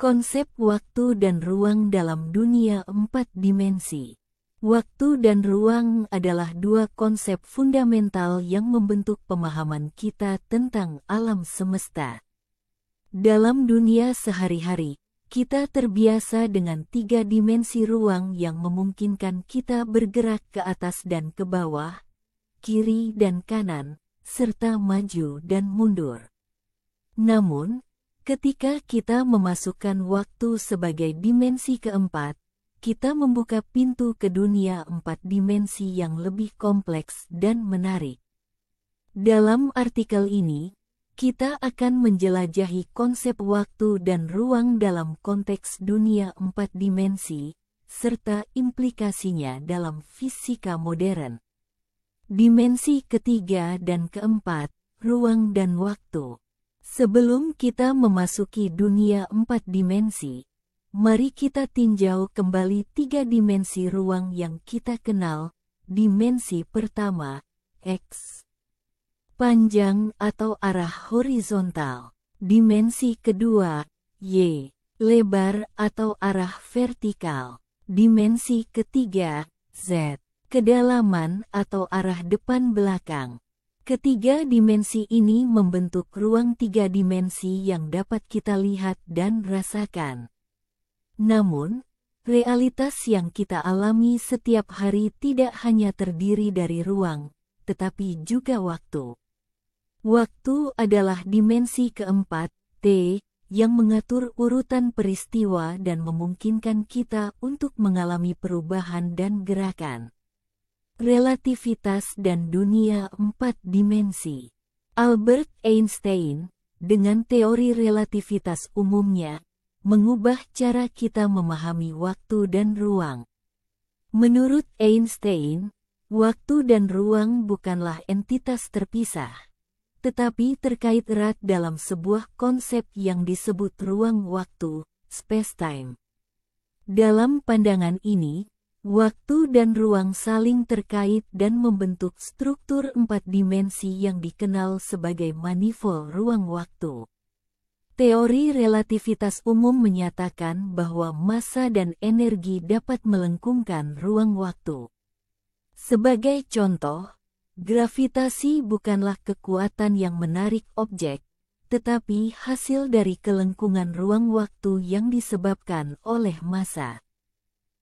Konsep waktu dan ruang dalam dunia 4 dimensi. Waktu dan ruang adalah dua konsep fundamental yang membentuk pemahaman kita tentang alam semesta. Dalam dunia sehari-hari, kita terbiasa dengan 3 dimensi ruang yang memungkinkan kita bergerak ke atas dan ke bawah, kiri dan kanan, serta maju dan mundur. Namun, ketika kita memasukkan waktu sebagai dimensi keempat, kita membuka pintu ke dunia 4 dimensi yang lebih kompleks dan menarik. Dalam artikel ini, kita akan menjelajahi konsep waktu dan ruang dalam konteks dunia 4 dimensi, serta implikasinya dalam fisika modern. Dimensi ketiga dan keempat, ruang dan waktu. Sebelum kita memasuki dunia 4 dimensi, mari kita tinjau kembali 3 dimensi ruang yang kita kenal. Dimensi pertama, X. Panjang atau arah horizontal. Dimensi kedua, Y. Lebar atau arah vertikal. Dimensi ketiga, Z. Kedalaman atau arah depan belakang. Ketiga dimensi ini membentuk ruang 3 dimensi yang dapat kita lihat dan rasakan. Namun, realitas yang kita alami setiap hari tidak hanya terdiri dari ruang, tetapi juga waktu. Waktu adalah dimensi keempat, T, yang mengatur urutan peristiwa dan memungkinkan kita untuk mengalami perubahan dan gerakan. Relativitas dan dunia 4 dimensi. Albert Einstein, dengan teori relativitas umumnya, mengubah cara kita memahami waktu dan ruang. Menurut Einstein, waktu dan ruang bukanlah entitas terpisah, tetapi terkait erat dalam sebuah konsep yang disebut ruang-waktu, space-time. Dalam pandangan ini, waktu dan ruang saling terkait dan membentuk struktur 4 dimensi yang dikenal sebagai manifold ruang-waktu. Teori relativitas umum menyatakan bahwa massa dan energi dapat melengkungkan ruang-waktu. Sebagai contoh, gravitasi bukanlah kekuatan yang menarik objek, tetapi hasil dari kelengkungan ruang-waktu yang disebabkan oleh massa.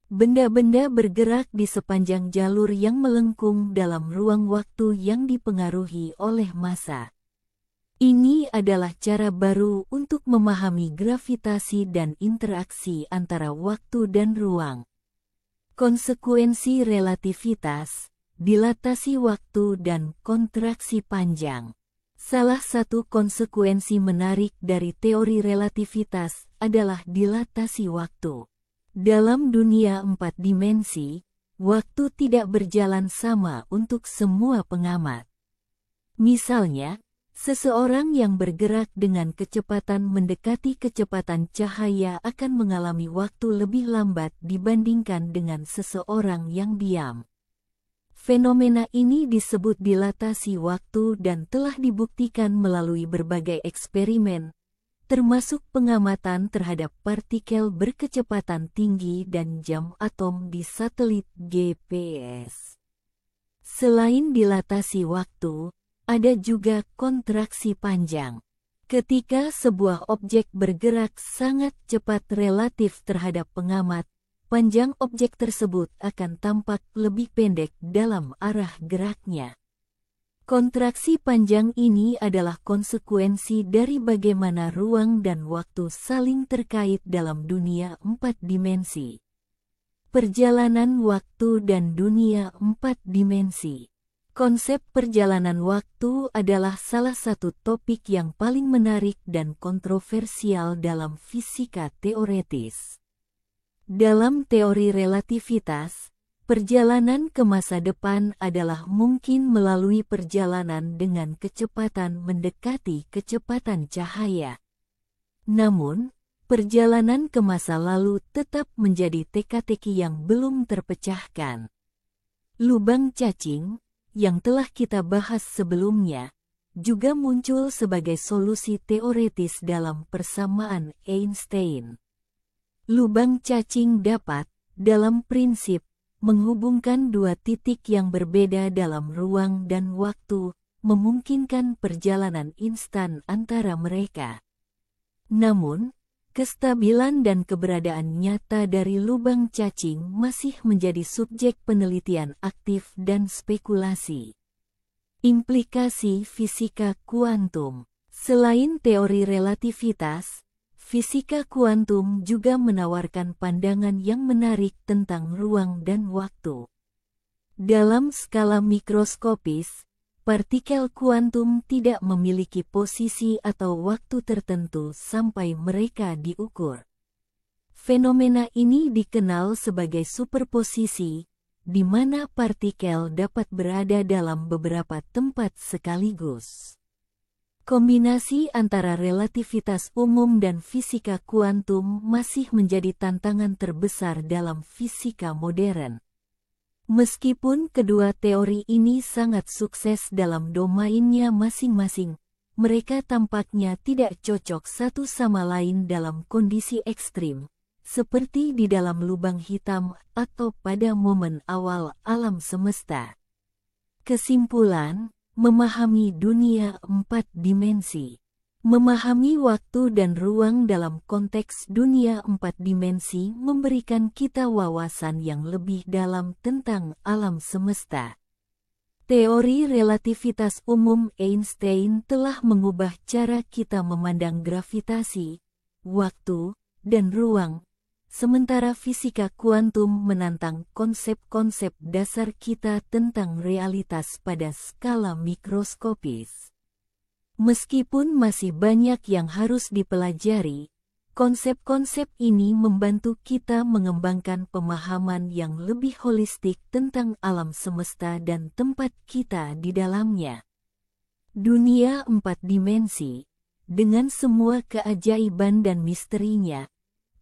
Benda-benda bergerak di sepanjang jalur yang melengkung dalam ruang waktu yang dipengaruhi oleh massa. Ini adalah cara baru untuk memahami gravitasi dan interaksi antara waktu dan ruang. Konsekuensi relativitas, dilatasi waktu dan kontraksi panjang. Salah satu konsekuensi menarik dari teori relativitas adalah dilatasi waktu. Dalam dunia 4 dimensi, waktu tidak berjalan sama untuk semua pengamat. Misalnya, seseorang yang bergerak dengan kecepatan mendekati kecepatan cahaya akan mengalami waktu lebih lambat dibandingkan dengan seseorang yang diam. Fenomena ini disebut dilatasi waktu dan telah dibuktikan melalui berbagai eksperimen, termasuk pengamatan terhadap partikel berkecepatan tinggi dan jam atom di satelit GPS. Selain dilatasi waktu, ada juga kontraksi panjang. Ketika sebuah objek bergerak sangat cepat relatif terhadap pengamat, panjang objek tersebut akan tampak lebih pendek dalam arah geraknya. Kontraksi panjang ini adalah konsekuensi dari bagaimana ruang dan waktu saling terkait dalam dunia 4 dimensi. Perjalanan waktu dan dunia 4 dimensi. Konsep perjalanan waktu adalah salah satu topik yang paling menarik dan kontroversial dalam fisika teoretis. Dalam teori relativitas, perjalanan ke masa depan adalah mungkin melalui perjalanan dengan kecepatan mendekati kecepatan cahaya. Namun, perjalanan ke masa lalu tetap menjadi teka-teki yang belum terpecahkan. Lubang cacing, yang telah kita bahas sebelumnya, juga muncul sebagai solusi teoretis dalam persamaan Einstein. Lubang cacing dapat, dalam prinsip, menghubungkan dua titik yang berbeda dalam ruang dan waktu, memungkinkan perjalanan instan antara mereka. Namun, kestabilan dan keberadaan nyata dari lubang cacing masih menjadi subjek penelitian aktif dan spekulasi. Implikasi fisika kuantum. Selain teori relativitas, fisika kuantum juga menawarkan pandangan yang menarik tentang ruang dan waktu. Dalam skala mikroskopis, partikel kuantum tidak memiliki posisi atau waktu tertentu sampai mereka diukur. Fenomena ini dikenal sebagai superposisi, di mana partikel dapat berada dalam beberapa tempat sekaligus. Kombinasi antara relativitas umum dan fisika kuantum masih menjadi tantangan terbesar dalam fisika modern. Meskipun kedua teori ini sangat sukses dalam domainnya masing-masing, mereka tampaknya tidak cocok satu sama lain dalam kondisi ekstrim, seperti di dalam lubang hitam atau pada momen awal alam semesta. Kesimpulan, memahami dunia 4 dimensi. Memahami waktu dan ruang dalam konteks dunia 4 dimensi memberikan kita wawasan yang lebih dalam tentang alam semesta. Teori relativitas umum Einstein telah mengubah cara kita memandang gravitasi, waktu, dan ruang, sementara fisika kuantum menantang konsep-konsep dasar kita tentang realitas pada skala mikroskopis. Meskipun masih banyak yang harus dipelajari, konsep-konsep ini membantu kita mengembangkan pemahaman yang lebih holistik tentang alam semesta dan tempat kita di dalamnya. Dunia 4 dimensi, dengan semua keajaiban dan misterinya,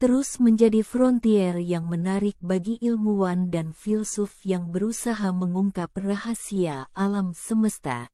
terus menjadi frontier yang menarik bagi ilmuwan dan filsuf yang berusaha mengungkap rahasia alam semesta.